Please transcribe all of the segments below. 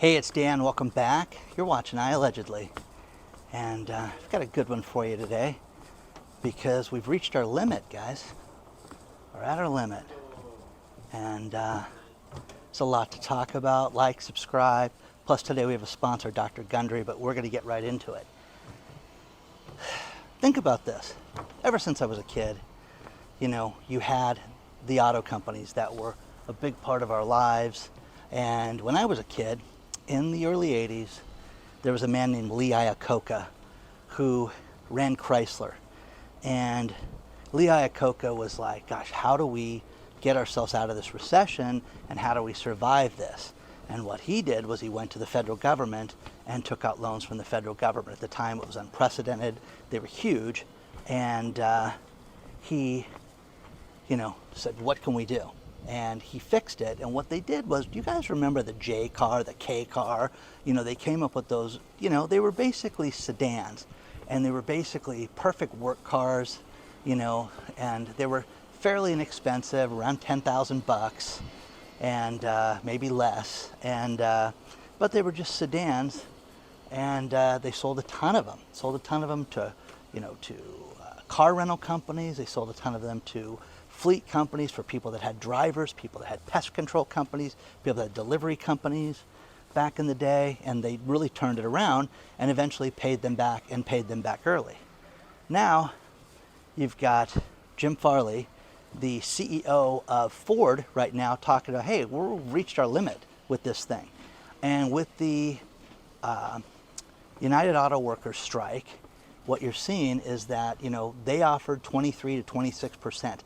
Hey, it's Dan. Welcome back. You're watching iAllegedly. And I've got a good one for you today because we've reached our limit, guys. We're at our limit. And it's a lot to talk about. Like, subscribe. Plus, today we have a sponsor, Dr. Gundry, but we're going to get right into it. Think about this. Ever since I was a kid, you had the auto companies that were a big part of our lives. And when I was a kid, in the early 80s, there was a man named Lee Iacocca who ran Chrysler. And Lee Iacocca was like, gosh, how do we get ourselves out of this recession and how do we survive this? And what he did was he went to the federal government and took out loans from the federal government. At the time, it was unprecedented. They were huge. And he, said, what can we do? And he fixed it. And what they did was, do you guys remember the J car, the K car? They came up with those, they were basically sedans. And they were basically perfect work cars, and they were fairly inexpensive, around $10,000 and maybe less. And but they were just sedans, and they sold a ton of them. Sold a ton of them to, to car rental companies. They sold a ton of them to fleet companies for people that had drivers, people that had pest control companies, people that had delivery companies back in the day, and they really turned it around and eventually paid them back and paid them back early. Now, you've got Jim Farley, the CEO of Ford right now, talking about, hey, we've reached our limit with this thing. And with the United Auto Workers strike, what you're seeing is that, they offered 23 to 26%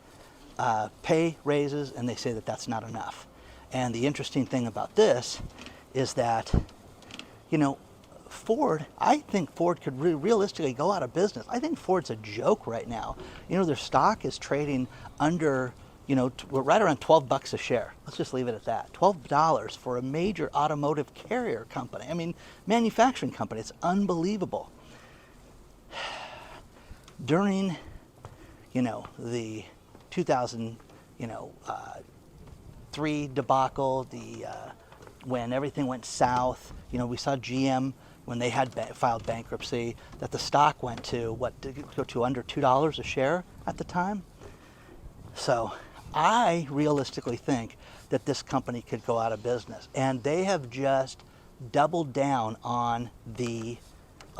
pay raises, and they say that that's not enough. And the interesting thing about this is that, Ford, I think Ford could realistically go out of business. I think Ford's a joke right now. Their stock is trading under, we're right around $12 a share. Let's just leave it at that. $12 for a major automotive carrier company. I mean, manufacturing company. It's unbelievable. During, the 2003 debacle, when everything went south, we saw GM when they had filed bankruptcy, that the stock went to did it go to under $2 a share at the time? So I realistically think that this company could go out of business, and they have just doubled down on the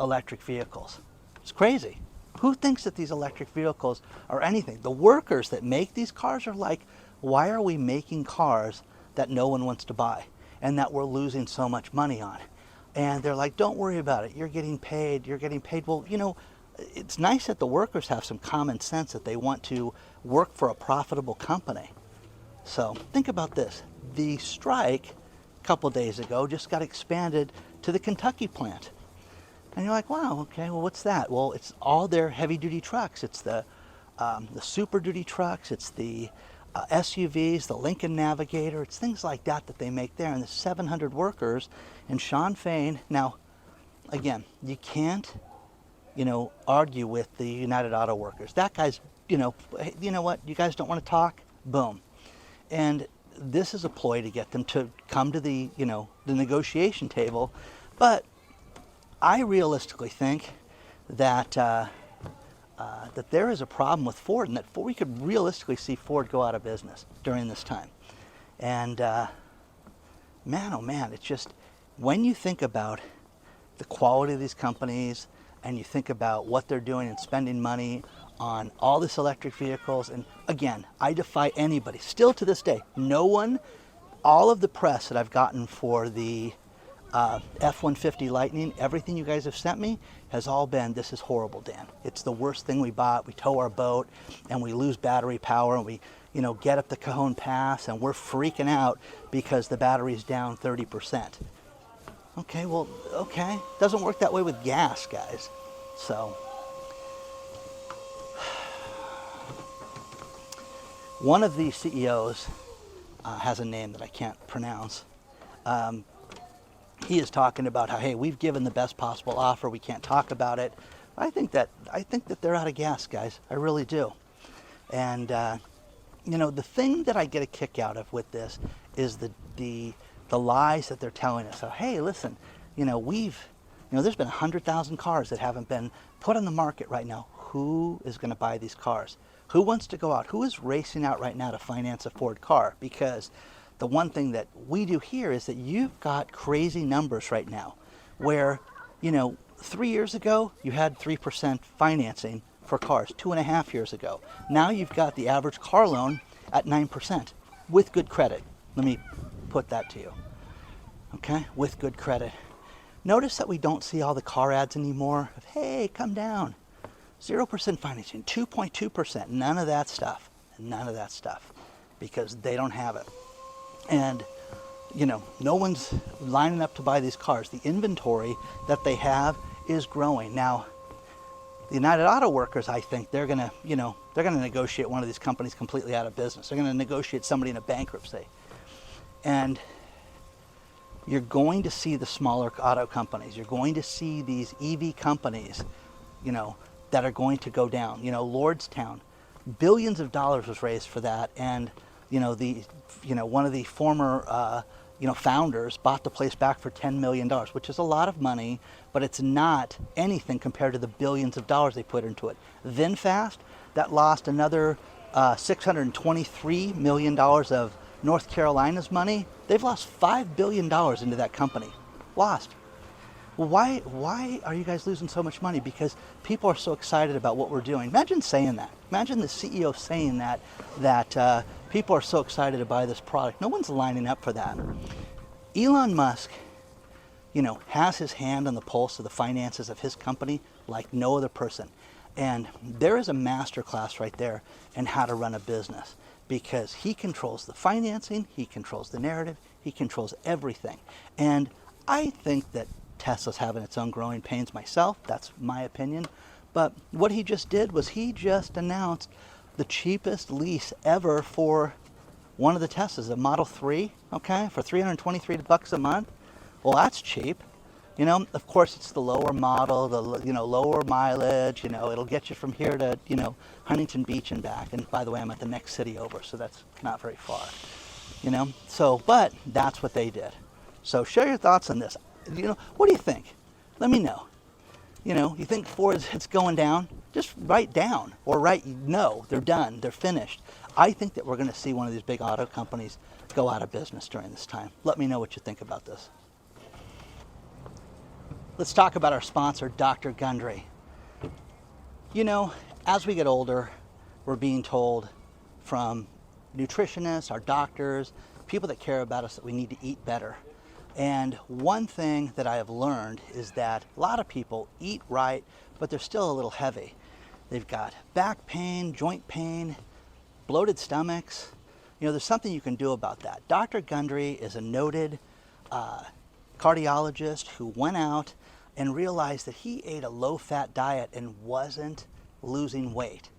electric vehicles. It's crazy. Who thinks that these electric vehicles are anything? The workers that make these cars are like, why are we making cars that no one wants to buy and that we're losing so much money on? And they're like, don't worry about it. You're getting paid. You're getting paid. Well, it's nice that the workers have some common sense that they want to work for a profitable company. So think about this. The strike a couple days ago just got expanded to the Kentucky plant. And you're like, wow, okay, well, what's that? Well, it's all their heavy-duty trucks. It's the Super Duty trucks. It's the SUVs, the Lincoln Navigator. It's things like that they make there. And the 700 workers. And Sean Fain. Now, again, you can't, argue with the United Auto Workers. That guy's, hey, you know what? You guys don't want to talk? Boom. And this is a ploy to get them to come to the, the negotiation table. But I realistically think that that there is a problem with Ford, and that we could realistically see Ford go out of business during this time. And man, oh man, it's just, when you think about the quality of these companies and you think about what they're doing and spending money on all this electric vehicles, and again, I defy anybody, still to this day, no one, all of the press that I've gotten for the F-150 Lightning, everything you guys have sent me has all been, this is horrible, Dan. It's the worst thing we bought. We tow our boat and we lose battery power, and we, get up the Cajon Pass and we're freaking out because the battery's down 30%. Okay, well, okay. Doesn't work that way with gas, guys. So, one of the CEOs has a name that I can't pronounce. He is talking about how, hey, we've given the best possible offer. We can't talk about it. I think that they're out of gas, guys. I really do. And the thing that I get a kick out of with this is the the lies that they're telling us. So, hey, listen, there's been 100,000 cars that haven't been put on the market right now. Who is going to buy these cars? Who wants to go out? Who is racing out right now to finance a Ford car? Because the one thing that we do here is that you've got crazy numbers right now where, 3 years ago, you had 3% financing for cars, 2.5 years ago. Now you've got the average car loan at 9% with good credit. Let me put that to you. Okay, with good credit. Notice that we don't see all the car ads anymore of, hey, come down. 0% financing, 2.2%, none of that stuff, because they don't have it. And, no one's lining up to buy these cars. The inventory that they have is growing. Now, the United Auto Workers, I think they're gonna negotiate one of these companies completely out of business. They're gonna negotiate somebody in a bankruptcy. And you're going to see the smaller auto companies. You're going to see these EV companies, that are going to go down. Lordstown, billions of dollars was raised for that, and one of the former founders bought the place back for $10 million, which is a lot of money, but it's not anything compared to the billions of dollars they put into it. VinFast, that lost another $623 million of North Carolina's money. They've lost $5 billion into that company. Lost. Well, why are you guys losing so much money? Because people are so excited about what we're doing. Imagine saying that. Imagine the CEO saying that people are so excited to buy this product. No one's lining up for that. Elon Musk, has his hand on the pulse of the finances of his company like no other person. And there is a master class right there in how to run a business, because he controls the financing, he controls the narrative, he controls everything. And I think that Tesla's having its own growing pains myself. That's my opinion. But what he just did was he just announced the cheapest lease ever for one of the Teslas, a Model 3, okay, for $323 a month. Well, that's cheap. Of course, it's the lower model, the lower mileage. It'll get you from here to Huntington Beach and back. And by the way, I'm at the next city over, so that's not very far. So, but that's what they did. So share your thoughts on this. What do you think? Let me know. You think Ford, it's going down? Just write down or write no, they're done, they're finished. I think that we're going to see one of these big auto companies go out of business during this time. Let me know what you think about this. Let's talk about our sponsor, Dr. Gundry. As we get older, we're being told from nutritionists, our doctors, people that care about us, that we need to eat better. And one thing that I have learned is that a lot of people eat right, but they're still a little heavy. They've got back pain, joint pain, bloated stomachs. There's something you can do about that. Dr. Gundry is a noted cardiologist who went out and realized that he ate a low-fat diet and wasn't losing weight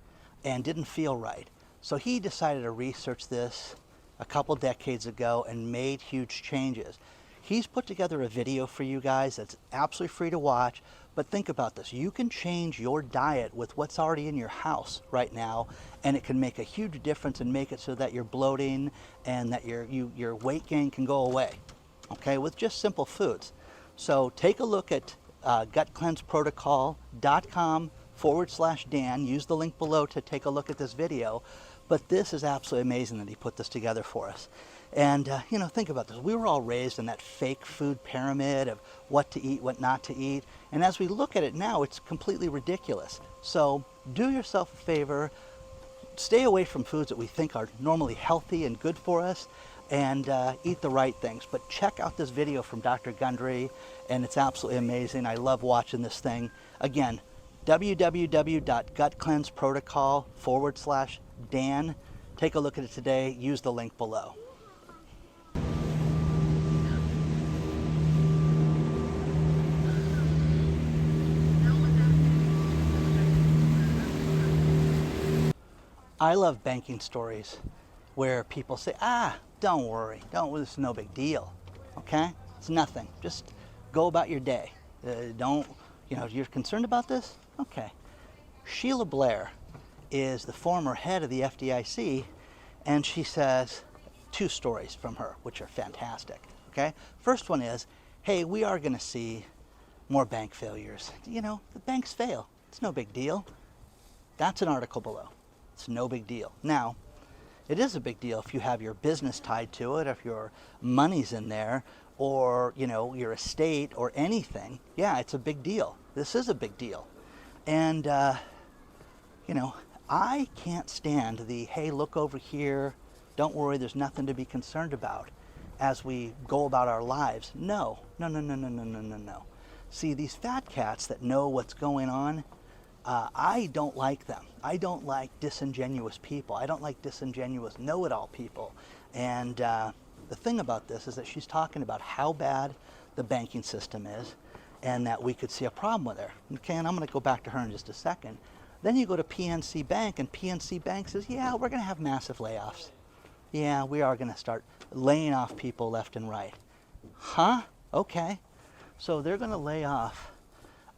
and didn't feel right. So he decided to research this a couple decades ago and made huge changes. He's put together a video for you guys that's absolutely free to watch, but think about this. You can change your diet with what's already in your house right now, and it can make a huge difference and make it so that you're bloating and that your weight gain can go away, okay, with just simple foods. So take a look at gutcleanseprotocol.com/Dan. Use the link below to take a look at this video. But this is absolutely amazing that he put this together for us. And, think about this. We were all raised in that fake food pyramid of what to eat, what not to eat. And as we look at it now, it's completely ridiculous. So do yourself a favor. Stay away from foods that we think are normally healthy and good for us, and eat the right things. But check out this video from Dr. Gundry, and it's absolutely amazing. I love watching this thing. Again, www.gutcleanseprotocol.com/Dan. Take a look at it today. Use the link below. I love banking stories where people say, don't worry, this is no big deal, okay? It's nothing. Just go about your day. You're concerned about this? Okay. Sheila Blair is the former head of the FDIC, and she says two stories from her, which are fantastic, okay? okay? First one is, hey, we are going to see more bank failures. You know, the banks fail. It's no big deal. That's an article below. It's no big deal. Now, it is a big deal if you have your business tied to it, if your money's in there, or, you know, your estate or anything. Yeah, it's a big deal. This is a big deal. And, you know, I can't stand the, hey, look over here, don't worry, there's nothing to be concerned about as we go about our lives. No, no, no, no, no, no, no, no, no. See, these fat cats that know what's going on, I don't like them. I don't like disingenuous people. I don't like disingenuous know-it-all people. And the thing about this is that she's talking about how bad the banking system is and that we could see a problem with her. Okay, and I'm going to go back to her in just a second. Then you go to PNC Bank, and PNC Bank says, yeah, we're going to have massive layoffs. Yeah, we are going to start laying off people left and right. Huh? Okay. So they're going to lay off,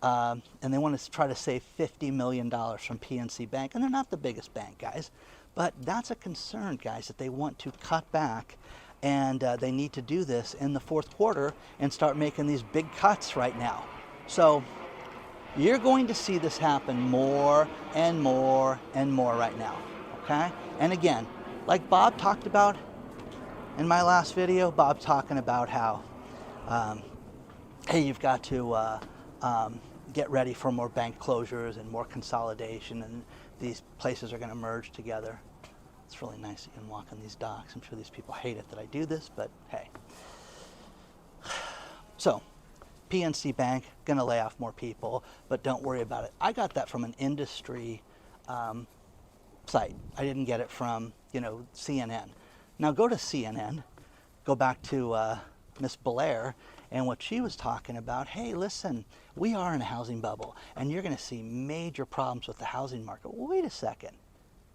and they want to try to save $50 million from PNC Bank. And they're not the biggest bank, guys. But that's a concern, guys, that they want to cut back. And they need to do this in the fourth quarter and start making these big cuts right now. So you're going to see this happen more and more and more right now, okay? And again, like Bob talked about in my last video, Bob talking about how, hey, you've got to get ready for more bank closures and more consolidation, and these places are going to merge together. It's really nice that you can walk on these docks. I'm sure these people hate it that I do this, but hey. So, PNC Bank, going to lay off more people, but don't worry about it. I got that from an industry site. I didn't get it from, you know, CNN. Now go to CNN, go back to Miss Blair, and what she was talking about, hey, listen, we are in a housing bubble, and you're going to see major problems with the housing market. Well, wait a second,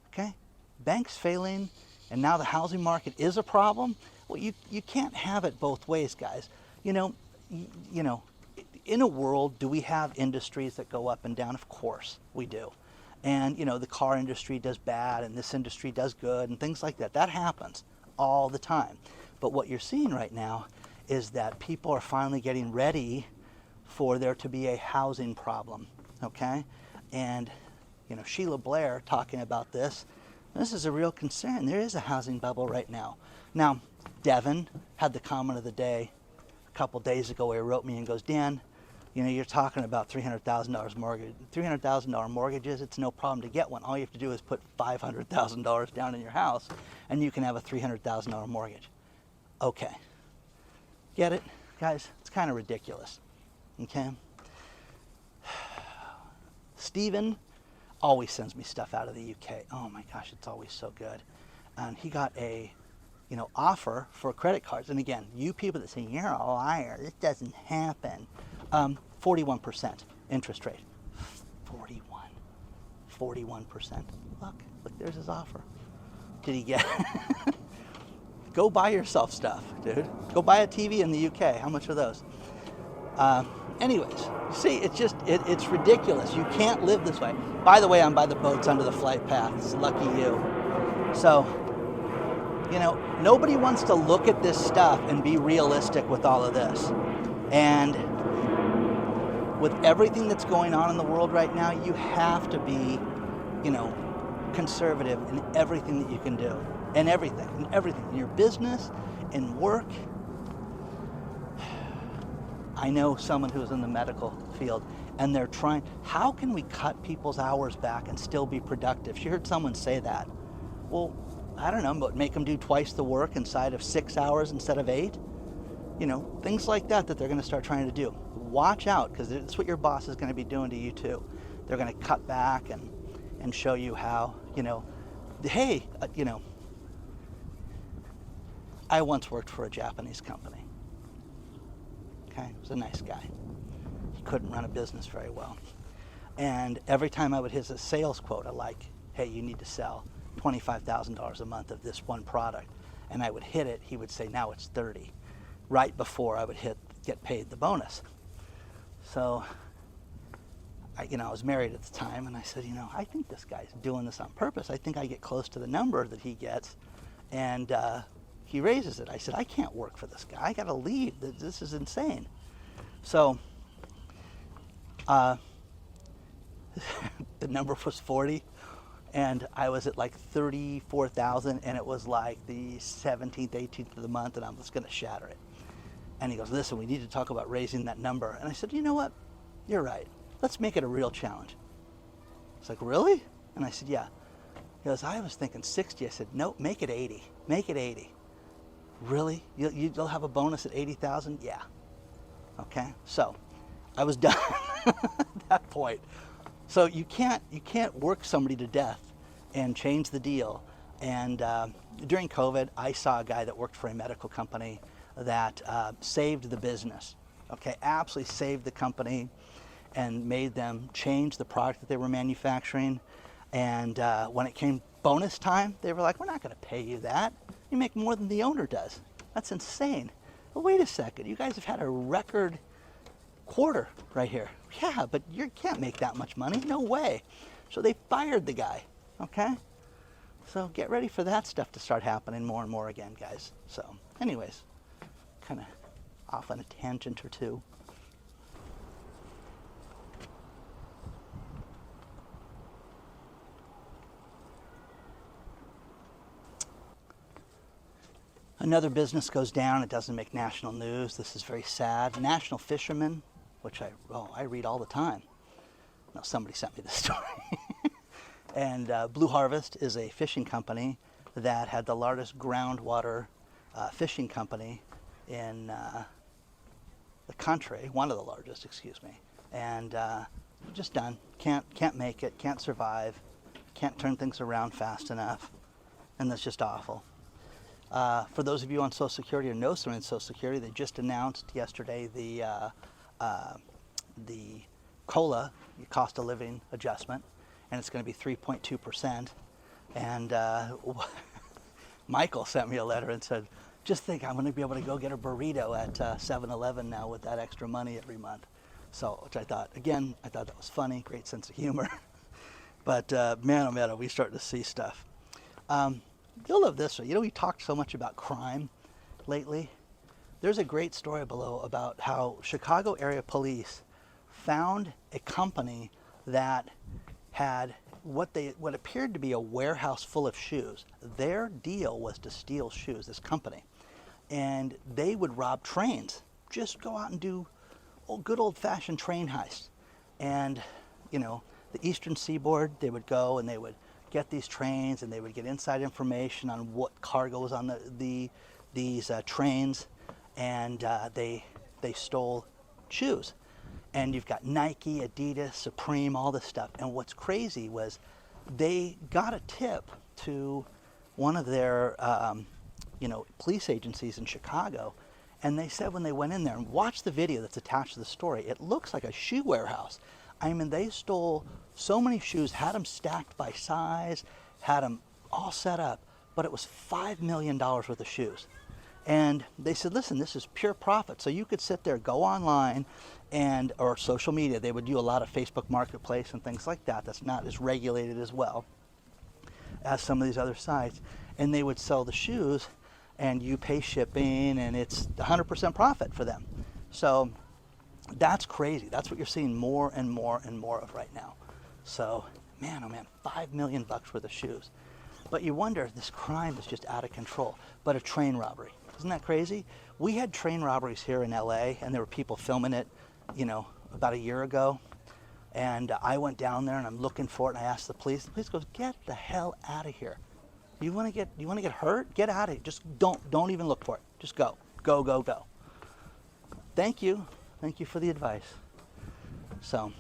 okay? Banks failing, and now the housing market is a problem? Well, you can't have it both ways, guys. You know, in a world, do we have industries that go up and down? Of course we do. And, you know, the car industry does bad, and this industry does good, and things like that. That happens all the time. But what you're seeing right now is that people are finally getting ready for there to be a housing problem, okay? And, you know, Sheila Blair talking about this. This is a real concern. There is a housing bubble right now. Now, Devin had the comment of the day a couple days ago where he wrote me and goes, Dan, you know, you're talking about $300,000 mortgage. $300,000 mortgages, it's no problem to get one. All you have to do is put $500,000 down in your house, and you can have a $300,000 mortgage. Okay. Get it? Guys, it's kind of ridiculous. Okay? Stephen always sends me stuff out of the UK. Oh my gosh, it's always so good. And he got a, you know, offer for credit cards. And again, you people that say, you're a liar, this doesn't happen. 41% interest rate. 41%. Look, there's his offer. Did he get Go buy yourself stuff, dude. Go buy a TV in the UK. How much are those? Anyways, see, it's ridiculous. You can't live this way. By the way, I'm by the boats under the flight paths. Lucky you. So, you know, nobody wants to look at this stuff and be realistic with all of this. And with everything that's going on in the world right now, you have to be, you know, conservative in everything that you can do. In everything. In your business, in work. I know someone who's in the medical field, and they're trying, how can we cut people's hours back and still be productive? She heard someone say that. Well, I don't know, but make them do twice the work inside of 6 hours instead of 8? You know, things like that they're going to start trying to do. Watch out, because it's what your boss is going to be doing to you too. They're going to cut back and show you how, you know, hey, you know, I once worked for a Japanese company. Okay, he was a nice guy. He couldn't run a business very well. And every time I would hit a sales quota, like, hey, you need to sell $25,000 a month of this one product, and I would hit it, he would say, now it's 30, right before I would get paid the bonus. So, I was married at the time, and I said, I think this guy's doing this on purpose. I think I get close to the number that he gets, and he raises it. I said, I can't work for this guy. I got to leave. This is insane. So the number was 40, and I was at like 34,000, and it was like the 17th, 18th of the month, and I was going to shatter it. And he goes, listen, we need to talk about raising that number. And I said, you know what? You're right. Let's make it a real challenge. He's like, really? And I said, yeah. He goes, I was thinking 60. I said, nope, make it 80. Make it 80. Really? You'll have a bonus at 80,000? Yeah. Okay. So I was done at that point. So you can't work somebody to death and change the deal. And during COVID, I saw a guy that worked for a medical company that saved the business. Okay, absolutely saved the company and made them change the product that they were manufacturing. And when it came bonus time, they were like, we're not going to pay you that. You make more than the owner does. That's insane. Well, wait a second. You guys have had a record quarter right here. Yeah, but you can't make that much money. No way. So they fired the guy. Okay? So get ready for that stuff to start happening more and more again, guys. So anyways, kind of off on a tangent or two. Another business goes down. It doesn't make national news. This is very sad. National Fisherman, which I read all the time. No, somebody sent me this story. And Blue Harvest is a fishing company that had the largest groundwater fishing company in the country, one of the largest, excuse me. And just done. Can't make it. Can't survive. Can't turn things around fast enough. And that's just awful. For those of you on Social Security or know someone in Social Security, they just announced yesterday the COLA, cost of living adjustment, and it's going to be 3.2%. And Michael sent me a letter and said, just think, I'm going to be able to go get a burrito at 7-Eleven now with that extra money every month. So, which I thought that was funny, great sense of humor. But man, oh man, are we starting to see stuff. You'll love this one. You know, we talked so much about crime lately. There's a great story below about how Chicago area police found a company that had what appeared to be a warehouse full of shoes. Their deal was to steal shoes, this company. And they would rob trains, just go out and do good old-fashioned train heists. And, you know, the Eastern Seaboard, they would go and they would get these trains and they would get inside information on what cargo was on these trains, and they stole shoes. And you've got Nike, Adidas, Supreme, all this stuff. And what's crazy was they got a tip to one of their police agencies in Chicago, and they said when they went in there and watched the video that's attached to the story, it looks like a shoe warehouse. I mean, they stole so many shoes, had them stacked by size, had them all set up, but it was $5 million worth of shoes. And they said, listen, this is pure profit. So you could sit there, go online, or social media. They would do a lot of Facebook Marketplace and things like that. That's not as regulated as well as some of these other sites. And they would sell the shoes, and you pay shipping, and it's 100% profit for them. So that's crazy. That's what you're seeing more and more and more of right now. So, man, oh man, $5 million worth of shoes. But you wonder if this crime is just out of control. But a train robbery, isn't that crazy? We had train robberies here in LA, and there were people filming it, about a year ago. And I went down there and I'm looking for it, and I asked the police. The police goes, "Get the hell out of here. You want to get hurt? Get out of here. Just don't even look for it. Just go. Go, go, go." Thank you. Thank you for the advice. So,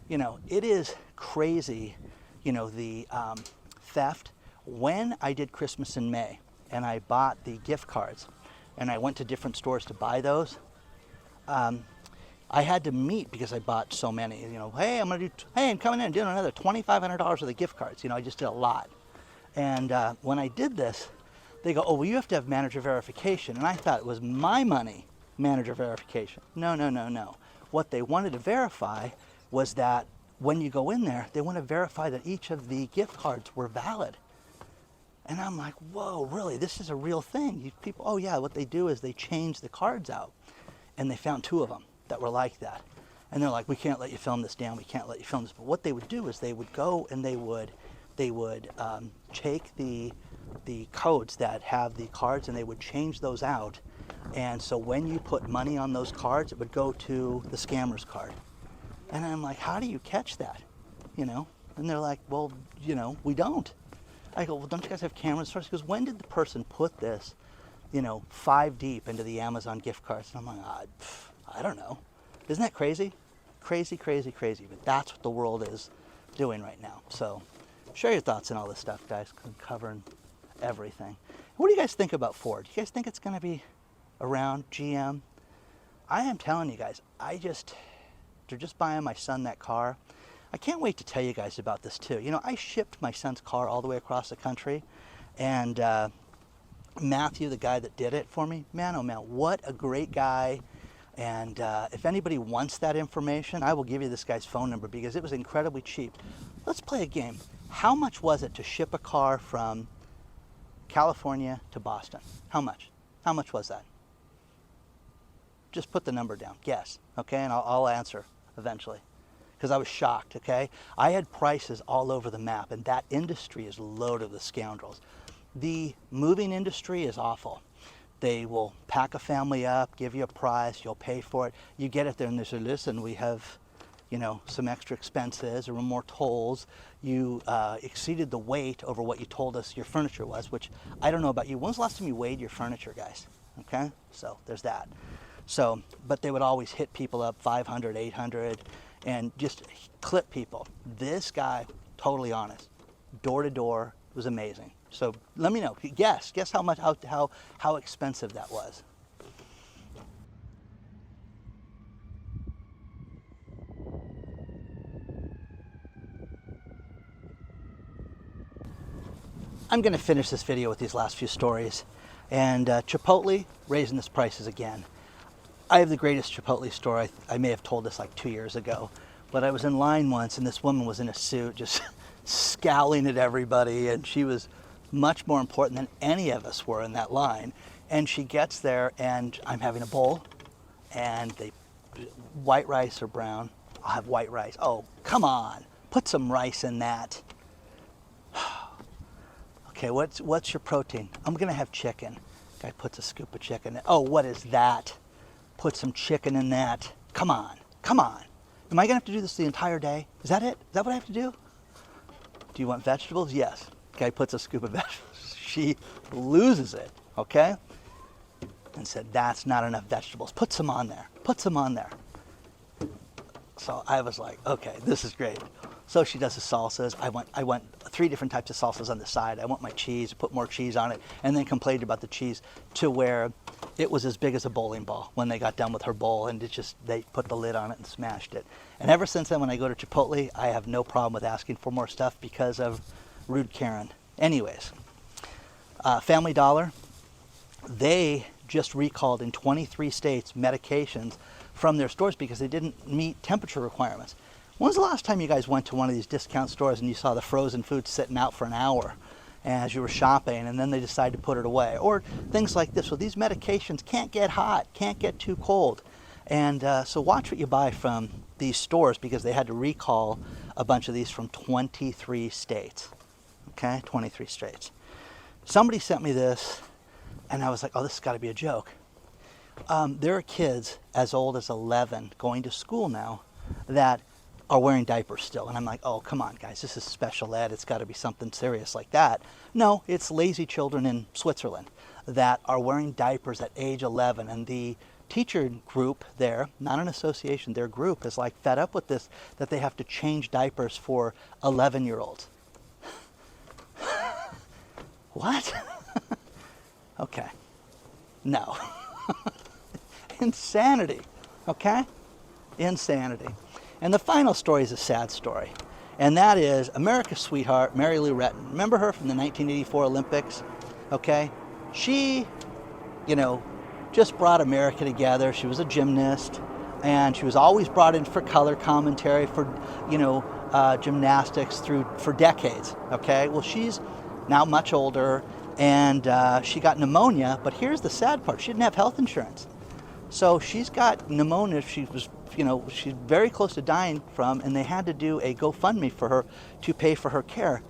it is crazy, the theft. When I did Christmas in May and I bought the gift cards and I went to different stores to buy those, I had to meet because I bought so many. Hey, I'm coming in and doing another $2,500 worth of gift cards. I just did a lot. And when I did this, they go, "Oh, well, you have to have manager verification." And I thought it was my money. Manager verification. No. What they wanted to verify was that when you go in there, they want to verify that each of the gift cards were valid. And I'm like, whoa, really? This is a real thing. You people, oh yeah, what they do is they change the cards out. And they found 2 of them that were like that. And they're like, we can't let you film this, Dan. We can't let you film this. But what they would do is they would go and they would take the codes that have the cards and they would change those out. And so when you put money on those cards, it would go to the scammer's card. And I'm like, how do you catch that? You know? And they're like, well, you know, we don't. I go, well, don't you guys have cameras first? Because when did the person put this, you know, 5 deep into the Amazon gift cards? And I'm like, I don't know. Isn't that crazy? Crazy, crazy, crazy. But that's what the world is doing right now. So share your thoughts on all this stuff, guys. I'm covering everything. What do you guys think about Ford? Do you guys think it's going to be around? GM? I am telling you guys, they're just buying my son that car. I can't wait to tell you guys about this too. You know, I shipped my son's car all the way across the country, and Matthew, the guy that did it for me, man, oh man, what a great guy. And if anybody wants that information, I will give you this guy's phone number because it was incredibly cheap. Let's play a game. How much was it to ship a car from California to Boston? How much? How much was that? Just put the number down. Guess. Okay, and I'll answer eventually. Because I was shocked, okay? I had prices all over the map, and that industry is loaded with scoundrels. The moving industry is awful. They will pack a family up, give you a price, you'll pay for it. You get it there, and they say, listen, we have, you know, some extra expenses or more tolls. You exceeded the weight over what you told us your furniture was, which I don't know about you. When's the last time you weighed your furniture, guys? Okay, so there's that. So, but they would always hit people up 500, 800, and just clip people. This guy, totally honest, door to door, was amazing. So let me know. Guess how much, how expensive that was. I'm going to finish this video with these last few stories, and Chipotle raising its prices again. I have the greatest Chipotle story. I may have told this like 2 years ago, but I was in line once and this woman was in a suit just scowling at everybody, and she was much more important than any of us were in that line. And she gets there and I'm having a bowl and they, white rice or brown? I'll have white rice. Oh, come on, put some rice in that. Okay, what's your protein? I'm gonna have chicken. Guy puts a scoop of chicken in. Oh, what is that? Put some chicken in that. Come on, come on. Am I gonna have to do this the entire day? Is that it? Is that what I have to do? Do you want vegetables? Yes. Guy puts a scoop of vegetables. She loses it, okay? And said, that's not enough vegetables. Put some on there. Put some on there. So I was like, okay, this is great. So she does the salsas. I want 3 different types of salsas on the side. I want my cheese, put more cheese on it, and then complained about the cheese to where it was as big as a bowling ball when they got done with her bowl, and they put the lid on it and smashed it. And ever since then, when I go to Chipotle, I have no problem with asking for more stuff because of rude Karen. Anyways, Family Dollar, they just recalled in 23 states medications from their stores because they didn't meet temperature requirements. When's the last time you guys went to one of these discount stores and you saw the frozen food sitting out for an hour as you were shopping, and then they decided to put it away? Or things like this. Well, these medications can't get hot, can't get too cold. And so watch what you buy from these stores because they had to recall a bunch of these from 23 states. Okay, 23 states. Somebody sent me this and I was like, oh, this has got to be a joke. There are kids as old as 11 going to school now that are wearing diapers still. And I'm like, oh, come on, guys, this is special ed. It's got to be something serious like that. No, it's lazy children in Switzerland that are wearing diapers at age 11. And the teacher group there, not an association, their group is like fed up with this, that they have to change diapers for 11-year-olds. What? Okay. No. Insanity. Okay? Insanity. And the final story is a sad story. And that is America's sweetheart, Mary Lou Retton. Remember her from the 1984 Olympics? Okay? She, you know, just brought America together. She was a gymnast, and she was always brought in for color commentary, for, you know, gymnastics for decades. Okay? Well, she's now much older, and she got pneumonia. But here's the sad part: she didn't have health insurance, so she's got pneumonia. She was, she's very close to dying from, and they had to do a GoFundMe for her to pay for her care.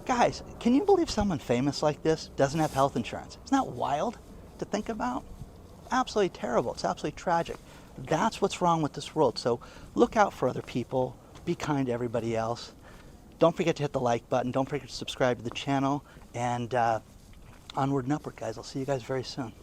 Guys, can you believe someone famous like this doesn't have health insurance? Isn't that wild to think about? Absolutely terrible. It's absolutely tragic. That's what's wrong with this world. So look out for other people. Be kind to everybody else. Don't forget to hit the like button. Don't forget to subscribe to the channel. And onward and upward, guys. I'll see you guys very soon.